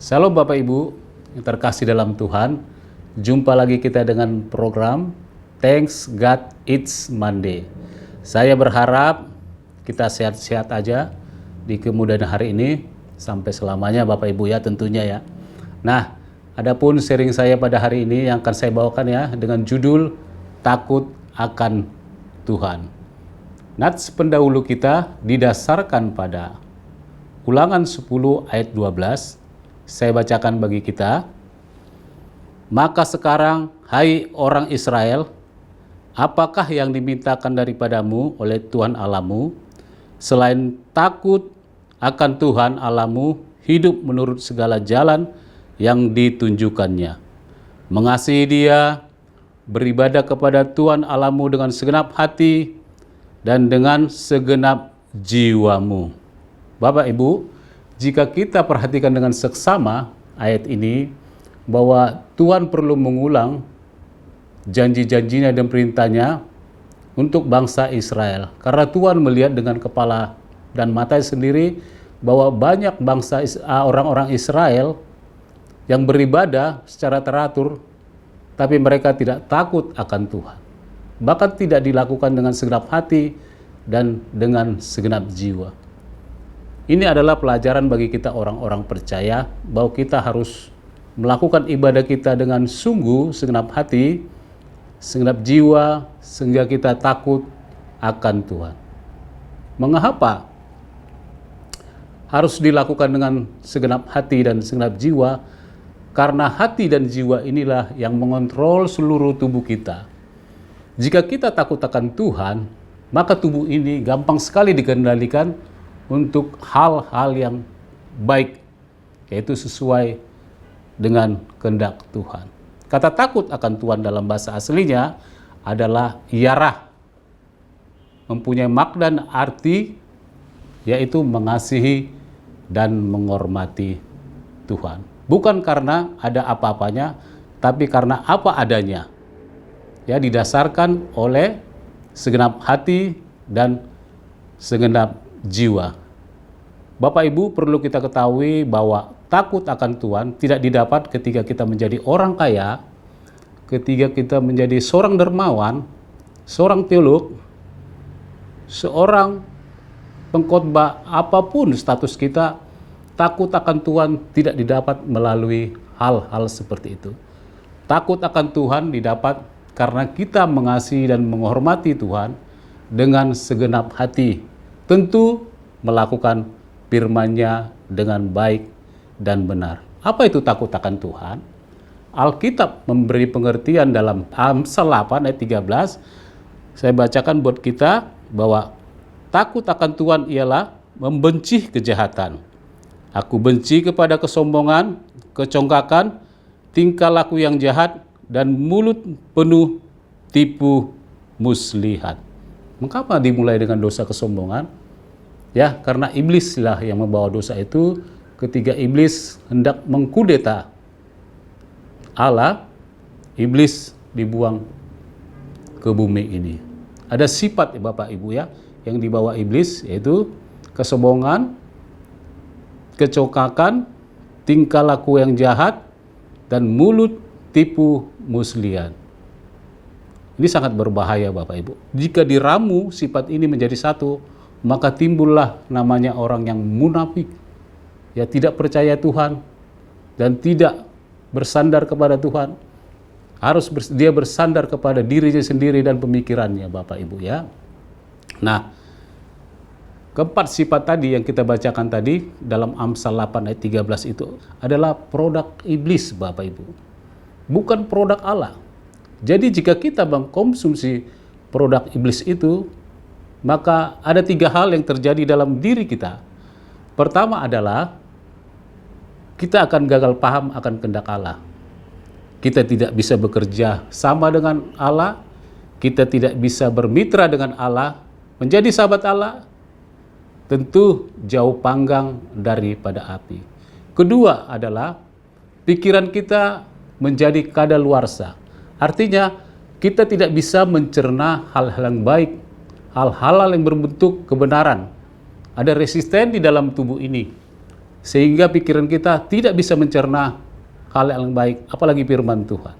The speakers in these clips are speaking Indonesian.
Salam Bapak Ibu yang terkasih dalam Tuhan. Jumpa lagi kita dengan program Thanks God It's Monday. Saya berharap kita sehat-sehat aja di kemudian hari ini sampai selamanya Bapak Ibu ya tentunya ya. Nah, adapun sharing saya pada hari ini yang akan saya bawakan ya dengan judul Takut akan Tuhan. Nats pendahulu kita didasarkan pada Ulangan 10 ayat 12. Saya bacakan bagi kita. Maka sekarang, hai orang Israel, apakah yang dimintakan daripadamu oleh Tuhan Allahmu, selain takut akan Tuhan Allahmu, hidup menurut segala jalan yang ditunjukkannya, mengasihi Dia, beribadah kepada Tuhan Allahmu dengan segenap hati dan dengan segenap jiwamu. Bapak Ibu, jika kita perhatikan dengan seksama ayat ini, bahwa Tuhan perlu mengulang janji-janjinya dan perintahnya untuk bangsa Israel. Karena Tuhan melihat dengan kepala dan mata sendiri bahwa banyak orang-orang Israel yang beribadah secara teratur, tapi mereka tidak takut akan Tuhan. Bahkan tidak dilakukan dengan segenap hati dan dengan segenap jiwa. Ini adalah pelajaran bagi kita orang-orang percaya bahwa kita harus melakukan ibadah kita dengan sungguh, segenap hati, segenap jiwa, sehingga kita takut akan Tuhan. Mengapa harus dilakukan dengan segenap hati dan segenap jiwa? Karena hati dan jiwa inilah yang mengontrol seluruh tubuh kita. Jika kita takut akan Tuhan, maka tubuh ini gampang sekali dikendalikan untuk hal-hal yang baik, yaitu sesuai dengan kehendak Tuhan. Kata takut akan Tuhan dalam bahasa aslinya adalah yarah, mempunyai makna dan arti yaitu mengasihi dan menghormati Tuhan. Bukan karena ada apa-apanya, tapi karena apa adanya. Ya, didasarkan oleh segenap hati dan segenap jiwa. Bapak Ibu, perlu kita ketahui bahwa takut akan Tuhan tidak didapat ketika kita menjadi orang kaya, ketika kita menjadi seorang dermawan, seorang teolog, seorang pengkhotbah, apapun status kita, takut akan Tuhan tidak didapat melalui hal-hal seperti itu. Takut akan Tuhan didapat karena kita mengasihi dan menghormati Tuhan dengan segenap hati. Tentu melakukan firman-Nya dengan baik dan benar. Apa itu takut akan Tuhan? Alkitab memberi pengertian dalam Amsal 8 ayat 13. Saya bacakan buat kita bahwa takut akan Tuhan ialah membenci kejahatan. Aku benci kepada kesombongan, kecongkakan, tingkah laku yang jahat, dan mulut penuh tipu muslihat. Mengapa dimulai dengan dosa kesombongan? Ya, karena iblislah yang membawa dosa itu ketika iblis hendak mengkudeta Allah, iblis dibuang ke bumi ini. Ada sifat Bapak Ibu ya yang dibawa iblis, yaitu kesombongan, kecongkakan, tingkah laku yang jahat, dan mulut tipu muslihat. Ini sangat berbahaya Bapak Ibu. Jika diramu sifat ini menjadi satu, maka timbullah namanya orang yang munafik. Ya, tidak percaya Tuhan dan tidak bersandar kepada Tuhan. Dia bersandar kepada dirinya sendiri dan pemikirannya Bapak Ibu ya. Nah, keempat sifat tadi yang kita bacakan tadi dalam Amsal 8 ayat 13 itu adalah produk iblis Bapak Ibu. Bukan produk Allah. Jadi jika kita mengkonsumsi produk iblis itu, maka ada 3 hal yang terjadi dalam diri kita. Pertama adalah kita akan gagal paham akan kehendak Allah. Kita tidak bisa bekerja sama dengan Allah, kita tidak bisa bermitra dengan Allah, menjadi sahabat Allah, tentu jauh panggang daripada api. Kedua adalah pikiran kita menjadi kadaluarsa. Artinya kita tidak bisa mencerna hal-hal yang baik, hal-hal yang berbentuk kebenaran. Ada resisten di dalam tubuh ini. sehingga pikiran kita tidak bisa mencerna hal yang baik, apalagi firman Tuhan.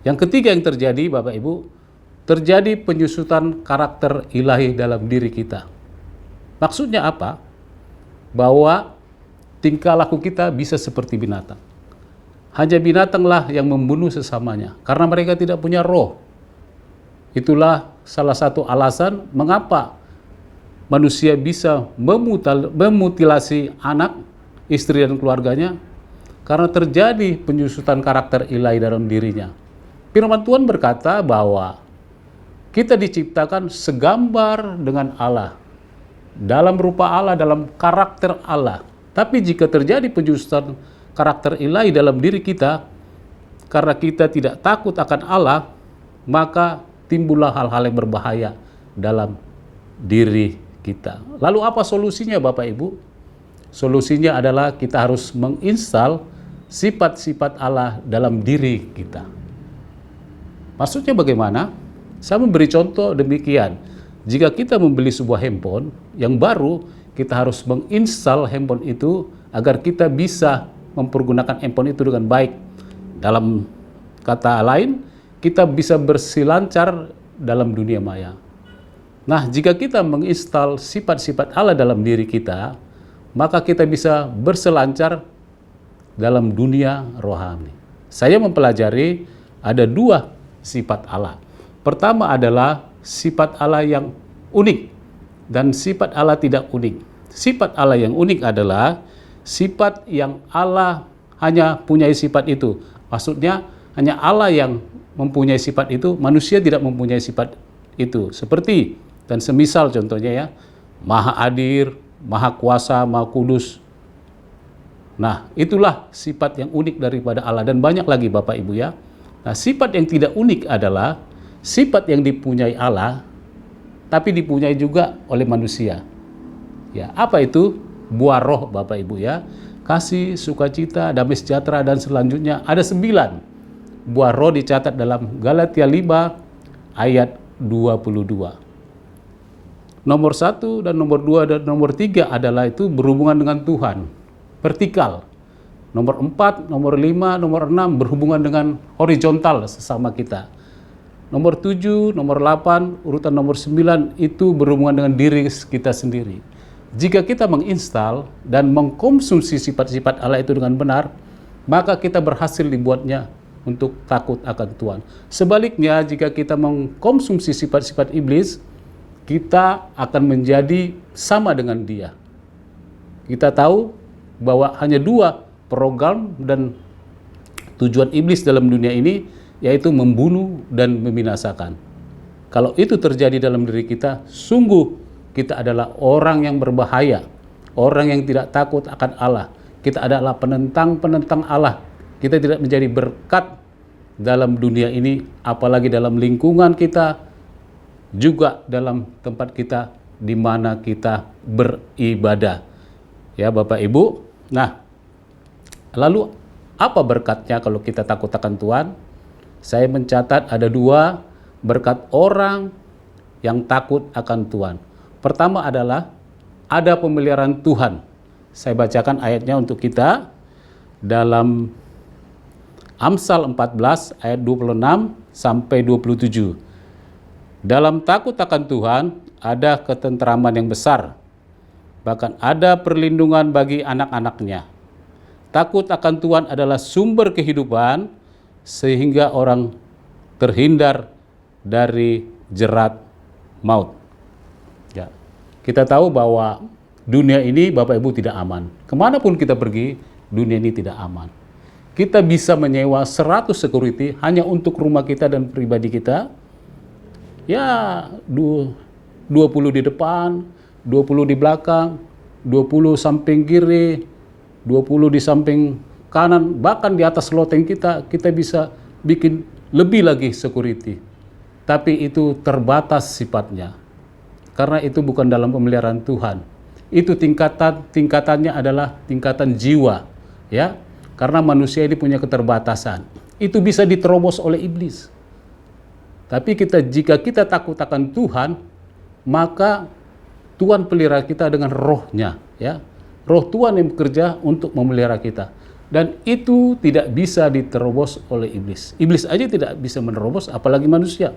Yang ketiga yang terjadi, Bapak Ibu, terjadi penyusutan karakter ilahi dalam diri kita. Maksudnya apa? Bahwa tingkah laku kita bisa seperti binatang. Hanya binatanglah yang membunuh sesamanya, karena mereka tidak punya roh. Itulah salah satu alasan mengapa manusia bisa memutilasi anak, istri dan keluarganya, karena terjadi penyusutan karakter ilahi dalam dirinya. Firman Tuhan berkata bahwa kita diciptakan segambar dengan Allah, dalam rupa Allah, dalam karakter Allah. Tapi jika terjadi penyusutan karakter ilahi dalam diri kita, karena kita tidak takut akan Allah, maka timbullah hal-hal yang berbahaya dalam diri kita. Lalu apa solusinya, Bapak Ibu? Solusinya adalah kita harus menginstal sifat-sifat Allah dalam diri kita. Maksudnya bagaimana? Saya memberi contoh demikian. Jika kita membeli sebuah handphone yang baru, kita harus menginstal handphone itu agar kita bisa mempergunakan handphone itu dengan baik. Dalam kata lain, kita bisa berselancar dalam dunia maya. Nah, jika kita menginstal sifat-sifat Allah dalam diri kita, maka kita bisa berselancar dalam dunia rohani. Saya mempelajari ada dua sifat Allah. Pertama adalah sifat Allah yang unik dan sifat Allah tidak unik. Sifat Allah yang unik adalah sifat yang Allah hanya punya sifat itu. Maksudnya hanya Allah yang mempunyai sifat itu, manusia tidak mempunyai sifat itu. Seperti dan semisal contohnya ya, Maha Adil, Maha Kuasa, Maha Kudus. Nah, itulah sifat yang unik daripada Allah, dan banyak lagi Bapak Ibu ya. Nah, sifat yang tidak unik adalah sifat yang dipunyai Allah tapi dipunyai juga oleh manusia. Ya, apa itu? Buah roh Bapak Ibu ya. Kasih, sukacita, damai sejahtera, dan selanjutnya ada 9 buah roh dicatat dalam Galatia 5 ayat 22. Nomor 1 dan nomor 2 dan nomor 3 adalah itu berhubungan dengan Tuhan, vertikal. Nomor 4, nomor 5, nomor 6 berhubungan dengan horizontal sesama kita. Nomor 7, nomor 8, urutan nomor 9 itu berhubungan dengan diri kita sendiri. Jika kita menginstal dan mengkonsumsi sifat-sifat Allah itu dengan benar, maka kita berhasil dibuatnya untuk takut akan Tuhan. Sebaliknya, jika kita mengkonsumsi sifat-sifat iblis, kita akan menjadi sama dengan dia. Kita tahu bahwa hanya 2 program dan tujuan iblis dalam dunia ini, yaitu membunuh dan membinasakan. Kalau itu terjadi dalam diri kita, sungguh kita adalah orang yang berbahaya, orang yang tidak takut akan Allah. Kita adalah penentang-penentang Allah. Kita tidak menjadi berkat dalam dunia ini, apalagi dalam lingkungan kita, juga dalam tempat kita di mana kita beribadah. Ya Bapak Ibu, nah lalu apa berkatnya kalau kita takut akan Tuhan? Saya mencatat ada 2 berkat orang yang takut akan Tuhan. Pertama adalah ada pemeliharaan Tuhan. Saya bacakan ayatnya untuk kita dalam Amsal 14 ayat 26 sampai 27. Dalam takut akan Tuhan ada ketentraman yang besar, bahkan ada perlindungan bagi anak-anaknya. Takut akan Tuhan adalah sumber kehidupan, sehingga orang terhindar dari jerat maut. Ya, kita tahu bahwa dunia ini Bapak Ibu tidak aman. Kemanapun kita pergi, dunia ini tidak aman. Kita bisa menyewa 100 security hanya untuk rumah kita dan pribadi kita. Ya, 20 di depan, 20 di belakang, 20 samping kiri, 20 di samping kanan, bahkan di atas loteng kita bisa bikin lebih lagi security. Tapi itu terbatas sifatnya. Karena itu bukan dalam pemeliharaan Tuhan. Itu tingkatannya adalah tingkatan jiwa, ya. Karena manusia ini punya keterbatasan. Itu bisa diterobos oleh iblis. Tapi jika kita takut akan Tuhan, maka Tuhan pelihara kita dengan rohnya, ya. Roh Tuhan yang bekerja untuk memelihara kita. Dan itu tidak bisa diterobos oleh iblis. Iblis aja tidak bisa menerobos, apalagi manusia.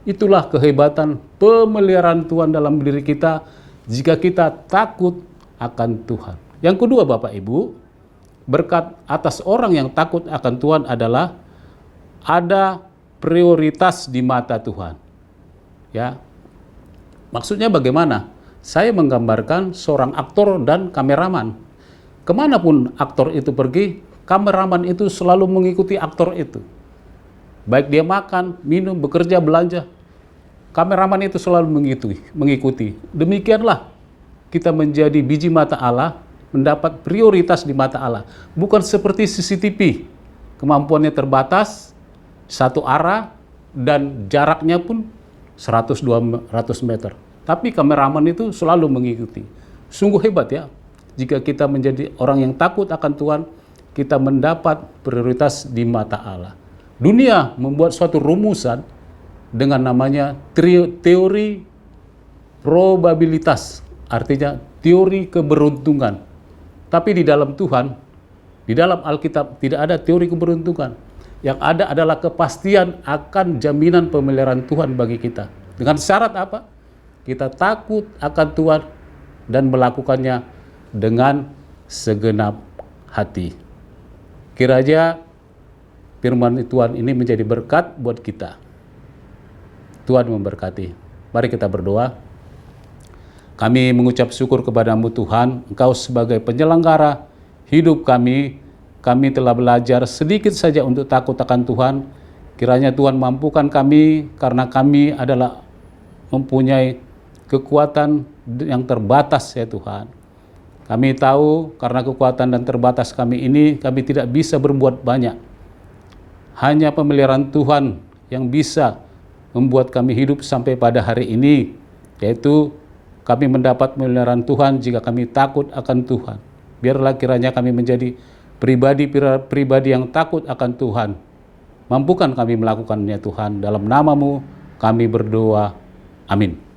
Itulah kehebatan pemeliharaan Tuhan dalam diri kita jika kita takut akan Tuhan. Yang kedua, Bapak Ibu, berkat atas orang yang takut akan Tuhan adalah ada prioritas di mata Tuhan. Ya. Maksudnya bagaimana? Saya menggambarkan seorang aktor dan kameraman. Kemanapun aktor itu pergi, kameraman itu selalu mengikuti aktor itu. Baik dia makan, minum, bekerja, belanja, kameraman itu selalu mengikuti. Demikianlah kita menjadi biji mata Allah, mendapat prioritas di mata Allah. Bukan seperti CCTV, kemampuannya terbatas, satu arah, dan jaraknya pun 100-200 meter. Tapi kameraman itu selalu mengikuti. Sungguh hebat ya. Jika kita menjadi orang yang takut akan Tuhan, kita mendapat prioritas di mata Allah. Dunia membuat suatu rumusan dengan namanya teori probabilitas, artinya teori keberuntungan. Tapi di dalam Tuhan, di dalam Alkitab tidak ada teori keberuntungan. Yang ada adalah kepastian akan jaminan pemeliharaan Tuhan bagi kita. Dengan syarat apa? Kita takut akan Tuhan dan melakukannya dengan segenap hati. Kiranya firman Tuhan ini menjadi berkat buat kita. Tuhan memberkati. Mari kita berdoa. Kami mengucap syukur kepadamu Tuhan, Engkau sebagai penyelenggara hidup kami. Kami telah belajar sedikit saja untuk takut akan Tuhan. Kiranya Tuhan mampukan kami, karena kami adalah mempunyai kekuatan yang terbatas ya Tuhan. Kami tahu karena kekuatan dan terbatas kami ini, kami tidak bisa berbuat banyak. Hanya pemeliharaan Tuhan yang bisa membuat kami hidup sampai pada hari ini, yaitu kami mendapat pemeliharaan Tuhan jika kami takut akan Tuhan. Biarlah kiranya kami menjadi pribadi yang takut akan Tuhan. Mampukan kami melakukannya Tuhan. Dalam nama-Mu kami berdoa. Amin.